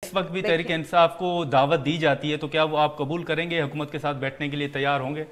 इस वक्त भी तहरीक इंसाफ को दावत दी जाती है, तो क्या वो आप कबूल करेंगे, हुकूमत के साथ बैठने के लिए तैयार होंगे?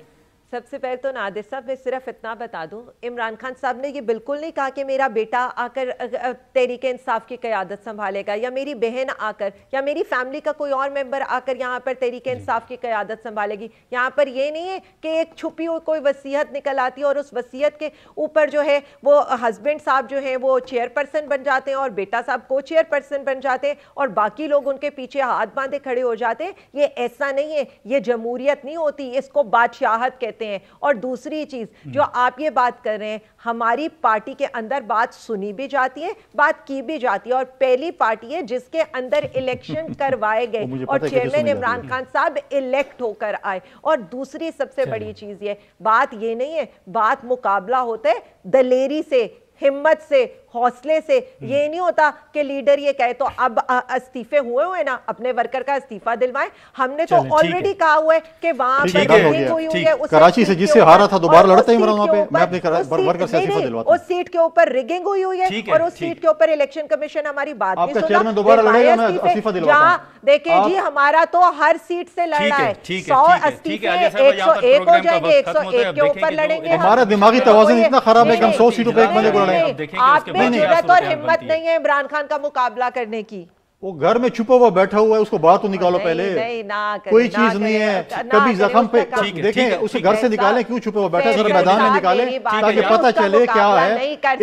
सबसे पहले तो नादिर साहब मैं सिर्फ इतना बता दूं, इमरान खान साहब ने ये बिल्कुल नहीं कहा कि मेरा बेटा आकर तहरीक इंसाफ की क़यादत संभालेगा, या मेरी बहन आकर, या मेरी फैमिली का कोई और मेंबर आकर यहाँ पर तहरीक इंसाफ की क़यादत संभालेगी। यहाँ पर ये नहीं है कि एक छुपी हुई कोई वसीयत निकल आती है और उस वसीयत के ऊपर जो है वो हस्बैंड साहब जो हैं वो चेयरपर्सन बन जाते हैं और बेटा साहब को चेयरपर्सन बन जाते हैं और बाकी लोग उनके पीछे हाथ बांधे खड़े हो जाते हैं। ये ऐसा नहीं है, ये जमहूरियत नहीं होती, इसको बादशाहत कहते हैं। और दूसरी चीज जो आप ये बात कर रहे हैं, हमारी पार्टी के अंदर बात सुनी भी जाती है, बात की भी जाती है, और पहली पार्टी है जिसके अंदर इलेक्शन करवाए गए और चेयरमैन इमरान खान साहब इलेक्ट होकर आए। और दूसरी सबसे बड़ी चीज ये बात ये नहीं है, बात मुकाबला होता है दलेरी से, हिम्मत से, हौसले से। ये नहीं होता कि लीडर ये कहे तो अब इस्तीफे हुए ना, अपने वर्कर का इस्तीफा दिलवाएं। हमने तो ऑलरेडी कहा हुआ है कि वहां पर रिगिंग हुई है, कराची से जिससे हारा था दोबारा लड़ते हैं वहां पे, मैं अपने वर्कर से इस्तीफा दिलवाता हूं। उस सीट के ऊपर रिगिंग हुई है और उस सीट के ऊपर इलेक्शन कमिशन हमारी बात नहीं सुना। चेयरमैन दोबारा लड़ेगा, मैं इस्तीफा दिलवाता हूं। देखिए जी, हमारा तो हर सीट से लड़ना है, 100 इस्तीफे 101 हो जाएंगे, 101 के ऊपर लड़ेंगे। हमारा दिमागी तवाज़ुन इतना खराब है कि हम 100 सीटों पे एक बंदे को लड़ेंगे। आप में जुर्रत और हिम्मत नहीं है इमरान खान का मुकाबला करने की। वो घर में छुपा हुआ बैठा हुआ है, उसको बाहर तो निकालो पहले। कोई चीज नहीं है, कभी जख्म पे देखें, उसे घर से निकालें, क्यों छुपा हुआ बैठा है, जरा मैदान में निकालें ताकि पता चले क्या है।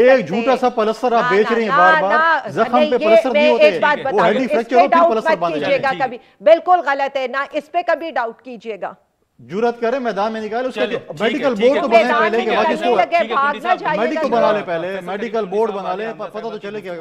एक झूठा सा पलस्तर आप बेच रहे हैं बार बार, जख्म पे पलस्तर नहीं होते, वो हेडी फ्रैक्चर होती है, पलस्तर बांधे जाते हैं। बिल्कुल गलत है ना, इस पे कभी डाउट कीजिएगा। जुरत करे मैदान में निकाले, उसका मेडिकल बोर्ड तो बनाए पहले के बाद इसको मेडिकल बना ले, पहले मेडिकल बोर्ड बना ले, पता तो चले क्या